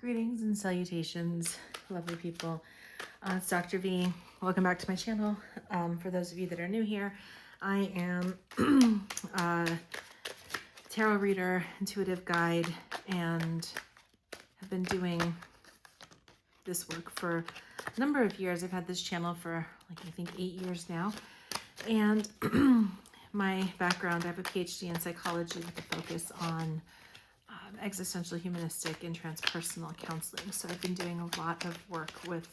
Greetings and salutations, lovely people. It's Dr. V. Welcome back to my channel. For those of you that are new here, I am a tarot reader, intuitive guide, and have been doing this work for a number of years. I've had this channel for I think 8 years now. And my background, I have a PhD in psychology with a focus on existential, humanistic, and transpersonal counseling. So I've been doing a lot of work with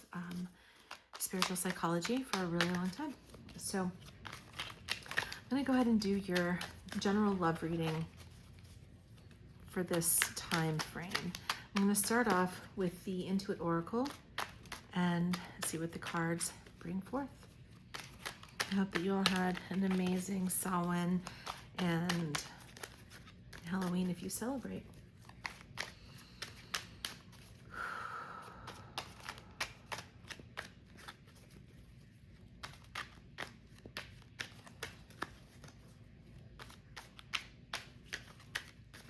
spiritual psychology for a really long time. So I'm going to go ahead and do your general love reading for this time frame. I'm going to start off with the Intuit Oracle and see what the cards bring forth. I hope that you all had an amazing Samhain and Halloween if you celebrate.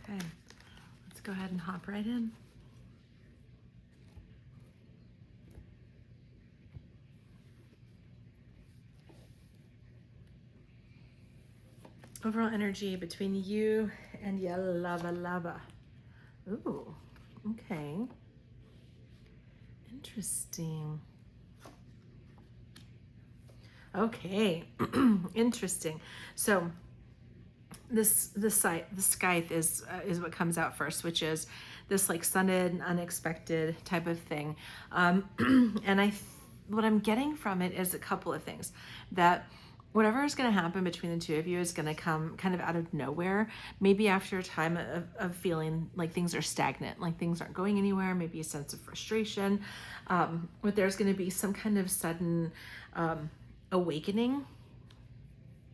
Okay, let's go ahead and hop right in. Overall energy between you and your lava. Ooh, okay. Interesting. Okay, interesting. So the scythe is what comes out first, which is this like sudden, unexpected type of thing. And what I'm getting from it is a couple of things. That whatever is going to happen between the two of you is going to come kind of out of nowhere. Maybe after a time of feeling like things are stagnant, like things aren't going anywhere, maybe a sense of frustration. But there's going to be some kind of sudden awakening.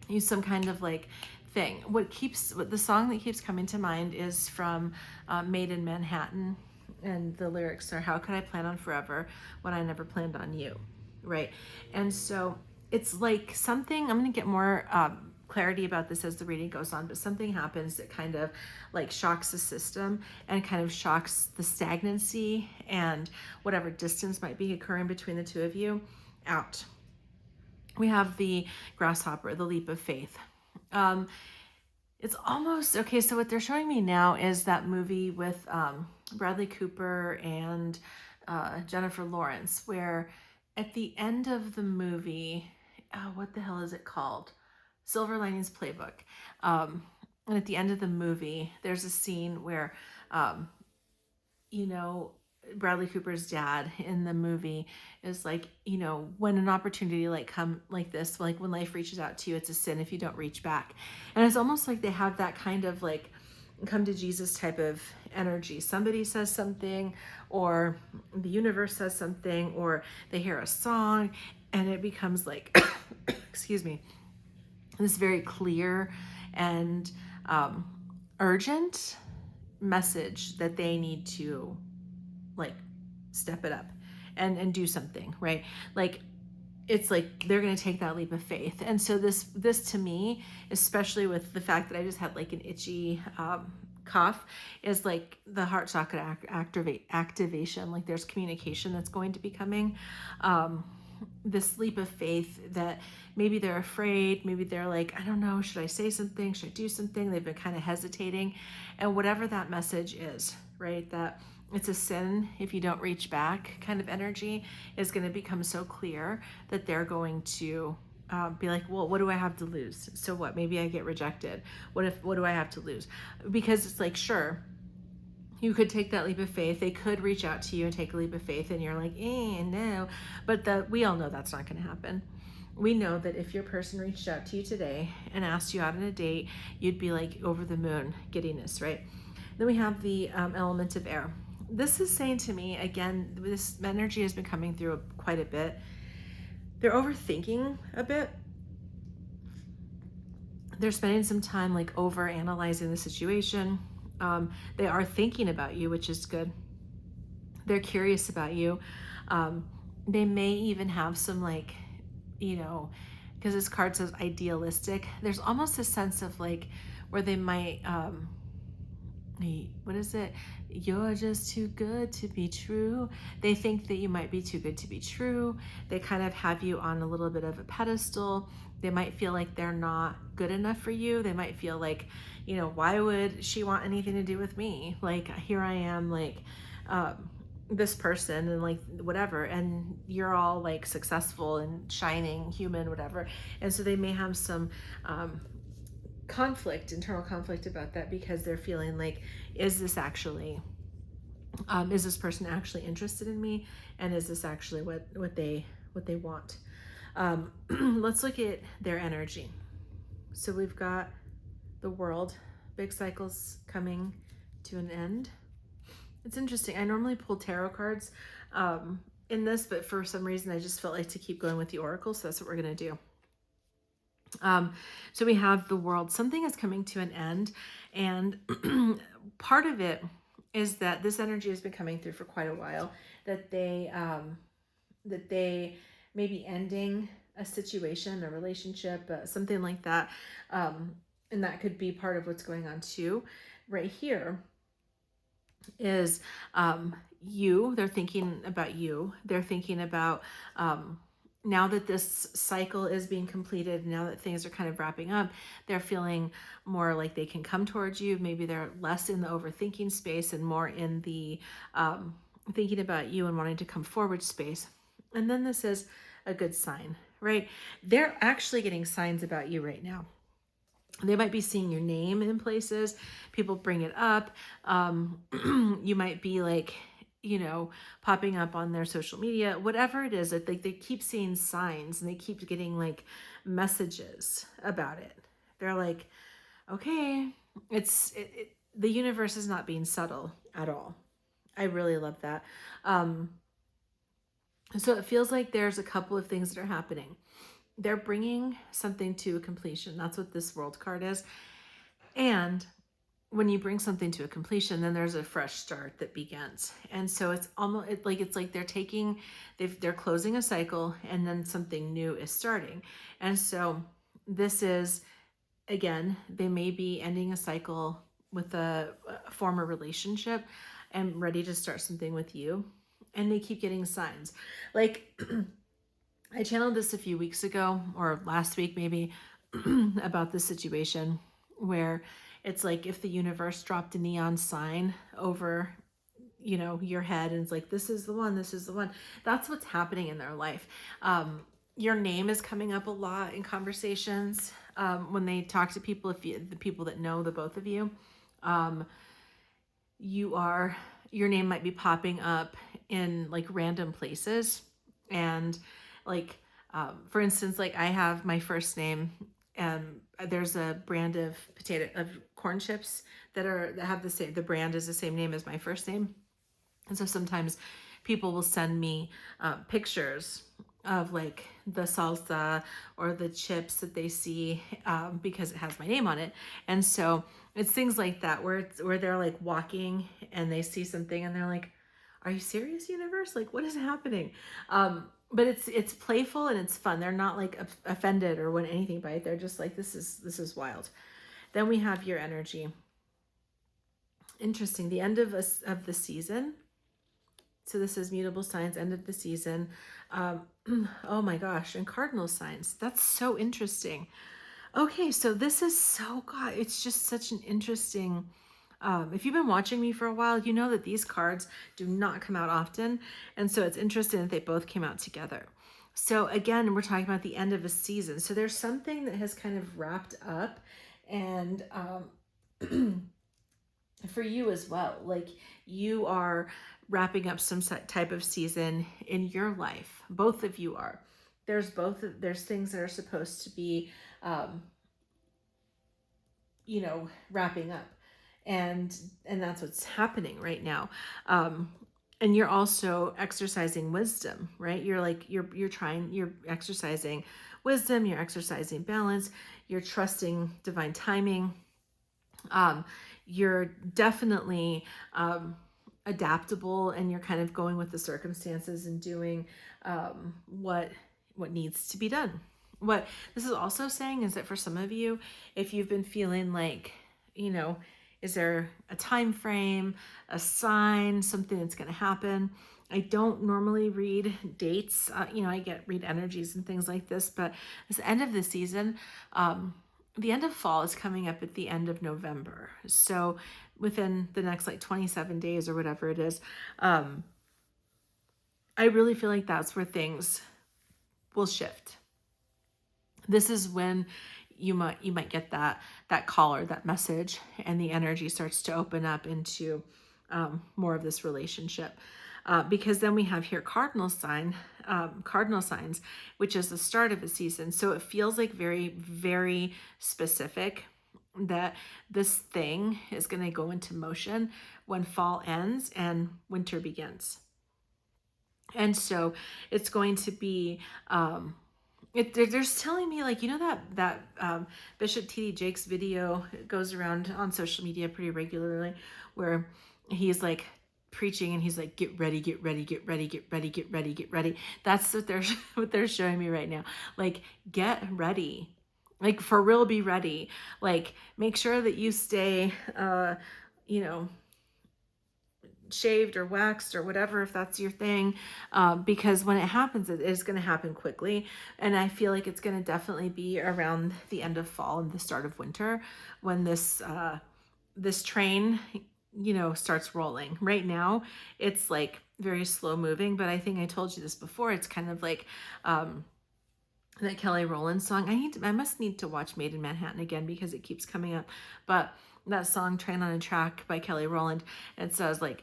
Use some kind of like thing. What the song that keeps coming to mind is from Made in Manhattan. And the lyrics are, how could I plan on forever when I never planned on you? Right. And so it's like something, I'm going to get more clarity about this as the reading goes on, but something happens that kind of like shocks the system and kind of shocks the stagnancy and whatever distance might be occurring between the two of you out. We have the grasshopper, the leap of faith. It's almost, okay, so what they're showing me now is that movie with Bradley Cooper and Jennifer Lawrence, where at the end of the movie, what the hell is it called? Silver Linings Playbook. And at the end of the movie, there's a scene where, Bradley Cooper's dad in the movie is like, when an opportunity like come like this, like when life reaches out to you, it's a sin if you don't reach back. And it's almost like they have that kind of like come to Jesus type of energy. Somebody says something, or the universe says something, or they hear a song and it becomes like, excuse me, this very clear and urgent message that they need to like step it up and do something, right? Like it's like they're going to take that leap of faith. And so this to me, especially with the fact that I just had like an itchy cough, is like the heart chakra activation. Like there's communication that's going to be coming. This leap of faith that maybe they're afraid, maybe they're like, I don't know, should I say something? Should I do something? They've been kind of hesitating. And whatever that message is, right? That it's a sin if you don't reach back kind of energy is going to become so clear that they're going to be like, well, what do I have to lose? So what? Maybe I get rejected. What do I have to lose? Because it's like, sure, you could take that leap of faith. They could reach out to you and take a leap of faith, and you're like, no. But we all know that's not going to happen. We know that if your person reached out to you today and asked you out on a date, you'd be like over the moon giddiness, right? Then we have the element of air. This is saying to me, again, this energy has been coming through quite a bit. They're overthinking a bit. They're spending some time like over analyzing the situation. They are thinking about you, which is good. They're curious about you. They may even have some like, because this card says idealistic, there's almost a sense of like where they might what is it? You're just too good to be true. They think that you might be too good to be true. They kind of have you on a little bit of a pedestal. They might feel like they're not good enough for you. They might feel like, why would she want anything to do with me? Like, here I am, like, this person, and like whatever, and you're all like successful and shining human, whatever. And so they may have some internal conflict about that, because they're feeling like, is this person actually interested in me, and is this actually what they want? Let's look at their energy. So we've got the World, big cycles coming to an end. It's interesting. I normally pull tarot cards in this, but for some reason I just felt like to keep going with the oracle, so that's what we're going to do. So we have the World. Something is coming to an end, and part of it is that this energy has been coming through for quite a while, that they may be ending a situation, a relationship, something like that. And that could be part of what's going on too. Right here is you. They're thinking about you. They're thinking about now that this cycle is being completed, now that things are kind of wrapping up, they're feeling more like they can come towards you. Maybe they're less in the overthinking space and more in the thinking about you and wanting to come forward space. And then this is a good sign, right? They're actually getting signs about you right now. They might be seeing your name in places. People bring it up. You might be like, popping up on their social media, whatever it is. Like they keep seeing signs, and they keep getting like messages about it. They're like, okay, the universe is not being subtle at all. I really love that. So it feels like there's a couple of things that are happening. They're bringing something to a completion. That's what this World card is. And when you bring something to a completion, then there's a fresh start that begins. And so it's like they're closing a cycle, and then something new is starting. And so this is, again, they may be ending a cycle with a former relationship and ready to start something with you. And they keep getting signs. Like, I channeled this a few weeks ago, or last week maybe, about this situation where it's like if the universe dropped a neon sign over your head, and it's like, this is the one, this is the one. That's what's happening in their life. Your name is coming up a lot in conversations when they talk to people. The people that know the both of you, your name might be popping up in like random places. And like for instance, like I have my first name, there's a brand of corn chips that have the brand is the same name as my first name. And so sometimes people will send me pictures of like the salsa or the chips that they see because it has my name on it. And so it's things like that where they're like walking and they see something and they're like, are you serious, universe? Like, what is happening? But it's playful and it's fun. They're not like offended or anything by it. They're just like, this is wild. Then we have your energy. Interesting. The end of the season. So this is mutable signs, end of the season. Oh my gosh, and cardinal signs. That's so interesting. Okay, so this is God, it's just such an interesting, if you've been watching me for a while, you know that these cards do not come out often. And so it's interesting that they both came out together. So again, we're talking about the end of a season. So there's something that has kind of wrapped up, and for you as well, like you are wrapping up some type of season in your life. Both of you are. There's things that are supposed to be, wrapping up, and that's what's happening right now. And you're also exercising wisdom, right? You're exercising wisdom, you're exercising balance, you're trusting divine timing. You're definitely adaptable, and you're kind of going with the circumstances and doing what needs to be done. What this is also saying is that for some of you, if you've been feeling like, Is there a time frame, a sign, something that's going to happen? I don't normally read dates. I read energies and things like this, but it's the end of the season. The end of fall is coming up at the end of November. So within the next like 27 days or whatever it is, I really feel like that's where things will shift. This is when you might get that call or that message, and the energy starts to open up into more of this relationship. Because then we have here cardinal signs, which is the start of the season. So it feels like very, very specific that this thing is going to go into motion when fall ends and winter begins. And so it's going to be, there's telling me, like, that Bishop T.D. Jakes video goes around on social media pretty regularly, where he's like preaching and he's like, get ready, get ready, get ready, get ready, get ready, get ready. That's what they're showing me right now. Like, get ready. Like, for real, be ready. Like, make sure that you stay, shaved or waxed or whatever, if that's your thing, because when it happens, it is going to happen quickly. And I feel like it's going to definitely be around the end of fall and the start of winter when this train starts rolling. Right now it's like very slow moving, but I think I told you this before, it's kind of like that Kelly Rowland song. I must need to watch Made in Manhattan again because it keeps coming up. But that song, Train on a Track by Kelly Rowland, it says like,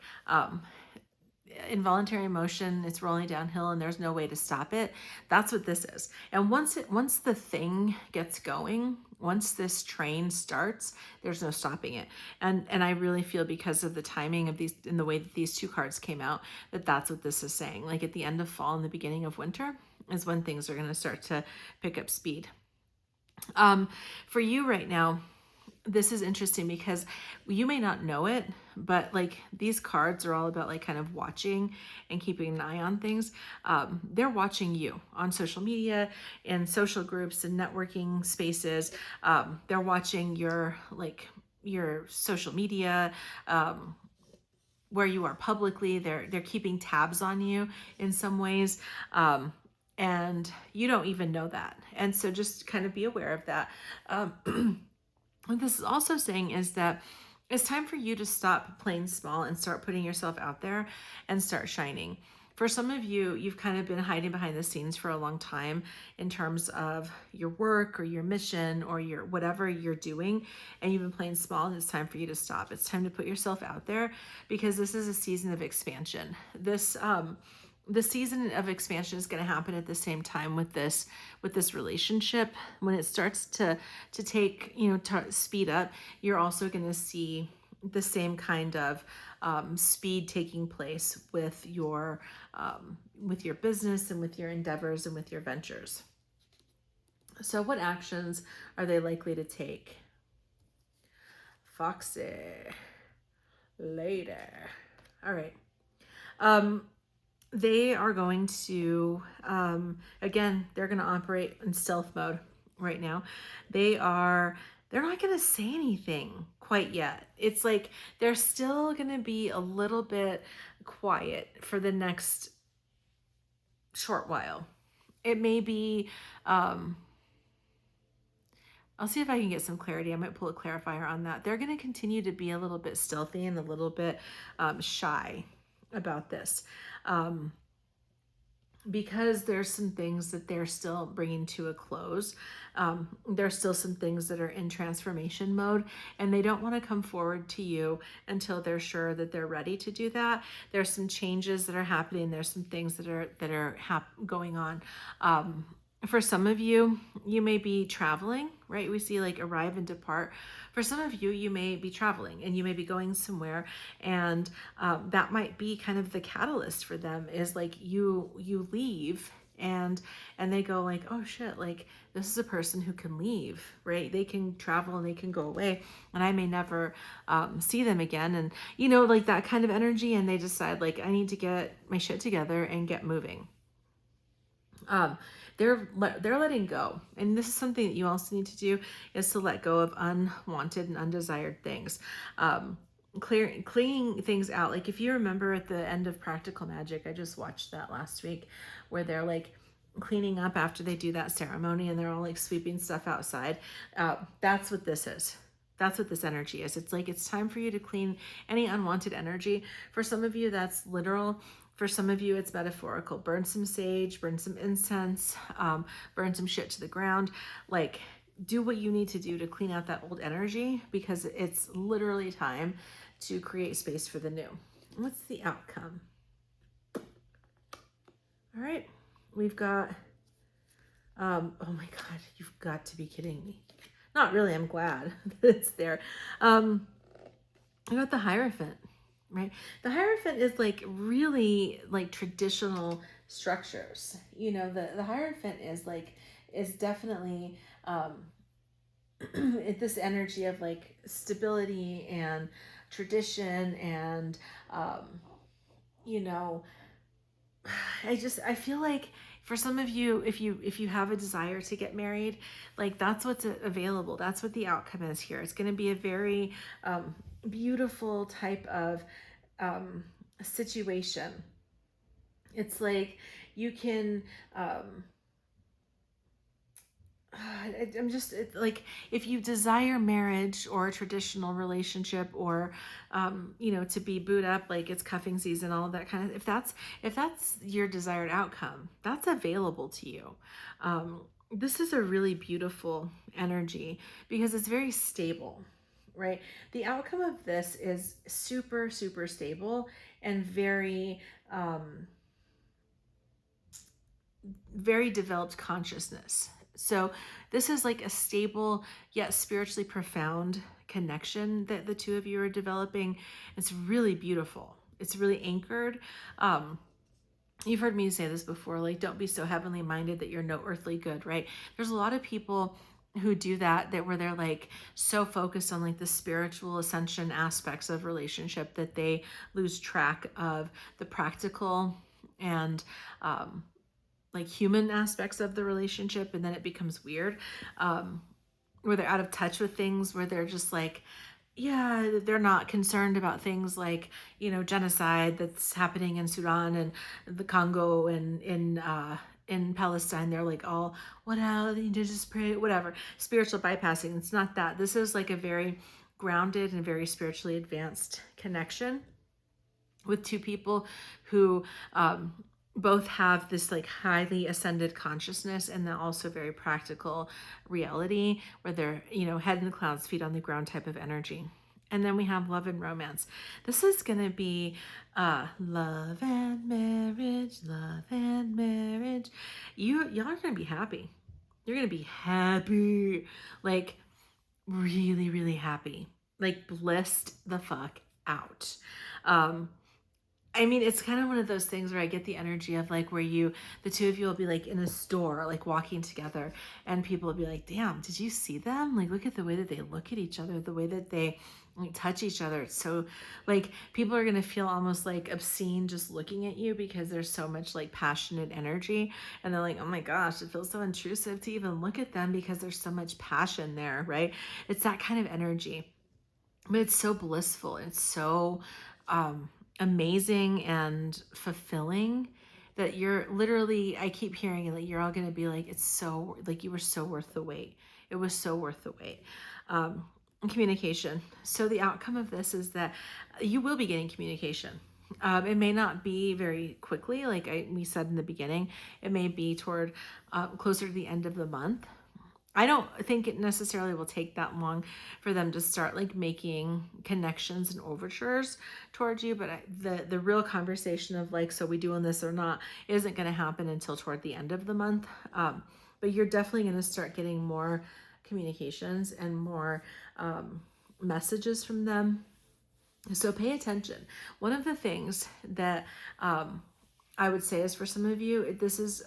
involuntary motion, it's rolling downhill and there's no way to stop it. That's what this is. And once the thing gets going, once this train starts, there's no stopping it. And I really feel, because of the timing of these and the way that these two cards came out, that's what this is saying. Like, at the end of fall and the beginning of winter is when things are going to start to pick up speed. For you right now, this is interesting because you may not know it, but like, these cards are all about like kind of watching and keeping an eye on things. They're watching you on social media and social groups and networking spaces. They're watching your social media, where you are publicly. They're keeping tabs on you in some ways. And you don't even know that. And so just kind of be aware of that. What this is also saying is that it's time for you to stop playing small and start putting yourself out there and start shining. For some of you, you've kind of been hiding behind the scenes for a long time in terms of your work or your mission or your whatever you're doing, and you've been playing small, and it's time for you to stop. It's time to put yourself out there, because this is a season of expansion. The season of expansion is going to happen at the same time with this relationship. When it starts to take, to speed up, you're also going to see the same kind of speed taking place with your business and with your endeavors and with your ventures. So what actions are they likely to take? Foxy later. All right. They are going to, again, they're going to operate in stealth mode right now. They're not going to say anything quite yet. It's like they're still going to be a little bit quiet for the next short while. It may be, I'll see if I can get some clarity. I might pull a clarifier on that. They're going to continue to be a little bit stealthy and a little bit shy about this. Because there's some things that they're still bringing to a close. There's still some things that are in transformation mode, and they don't want to come forward to you until they're sure that they're ready to do that. There's some changes that are happening. There's some things that are going on. For some of you, you may be traveling, right? We see like arrive and depart. For some of you, you may be traveling and you may be going somewhere, and that might be kind of the catalyst for them, is like you leave and they go like, oh shit, like this is a person who can leave, right? They can travel and they can go away, and I may never see them again. And like that kind of energy, and they decide like, I need to get my shit together and get moving. um, they're letting go, and this is something that you also need to do, is to let go of unwanted and undesired things. Clearing things out. Like if you remember at the end of Practical Magic, I just watched that last week, where they're like cleaning up after they do that ceremony, and they're all like sweeping stuff outside. That's what this is. That's what this energy is. It's like it's time for you to clean any unwanted energy. For some of you, that's literal. For some of you, it's metaphorical. Burn some sage, burn some incense, burn some shit to the ground. Like, do what you need to do to clean out that old energy, because it's literally time to create space for the new. What's the outcome? All right, we've got, oh my God, you've got to be kidding me. Not really, I'm glad that it's there. I got the Hierophant, right? The Hierophant is like really like traditional structures. You know, the Hierophant is definitely this energy of like stability and tradition and, you know, I feel like for some of you, if you have a desire to get married, like that's what's available. That's what the outcome is here. It's going to be a very beautiful type of situation. It's like you can I'm just like, if you desire marriage or a traditional relationship, or you know, to be booed up, like it's cuffing season, all of that kind of, if that's your desired outcome, that's available to you. This is a really beautiful energy because it's very stable, right? The outcome of this is super, super stable and very very developed consciousness. So this is like a stable yet spiritually profound connection that the two of you are developing. It's really beautiful. It's really anchored. You've heard me say this before, like, don't be so heavenly minded that you're no earthly good, right? There's a lot of people who do that where they're like so focused on like the spiritual ascension aspects of relationship that they lose track of the practical and like human aspects of the relationship, and then it becomes weird, where they're out of touch with things, where they're just like, yeah, they're not concerned about things like, you know, genocide that's happening in Sudan and the Congo and in Palestine. They're like, all, what else? You need to just pray, whatever. Spiritual bypassing. It's not that. This is like a very grounded and very spiritually advanced connection with two people who both have this like highly ascended consciousness, and then also very practical reality, where they're, you know, head in the clouds, feet on the ground type of energy. And then we have love and romance. This is going to be love and marriage, love and marriage. Y'all are going to be happy. You're going to be happy, like really, really happy, like blissed the fuck out. I mean, it's kind of one of those things where I get the energy of like where the two of you will be like in a store, like walking together, and people will be like, damn, did you see them? Like, look at the way that they look at each other, the way that they like touch each other. It's so like, people are going to feel almost like obscene just looking at you, because there's so much like passionate energy. And they're like, oh my gosh, it feels so intrusive to even look at them because there's so much passion there, right? It's that kind of energy. But it's so blissful. It's so amazing and fulfilling that you're literally, I keep hearing that you're all going to be like, it's so, like, you were so worth the wait. It was so worth the wait. Communication. So the outcome of this is that you will be getting communication. It may not be very quickly, like we said in the beginning. It may be toward closer to the end of the month. I don't think it necessarily will take that long for them to start like making connections and overtures towards you. But the real conversation of like, so we doing this or not, isn't going to happen until toward the end of the month. But you're definitely going to start getting more communications and more messages from them. So pay attention. One of the things that I would say is, for some of you, this is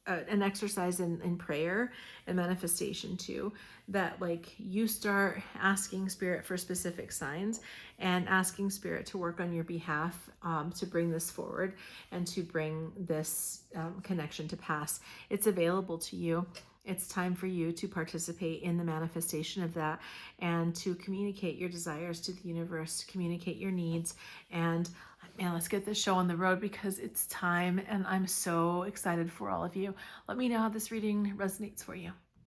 an exercise in prayer and manifestation too, that like you start asking spirit for specific signs and asking spirit to work on your behalf, to bring this forward and to bring this connection to pass. It's available to you. It's time for you to participate in the manifestation of that and to communicate your desires to the universe, to communicate your needs. And man, let's get this show on the road because it's time, and I'm so excited for all of you. Let me know how this reading resonates for you.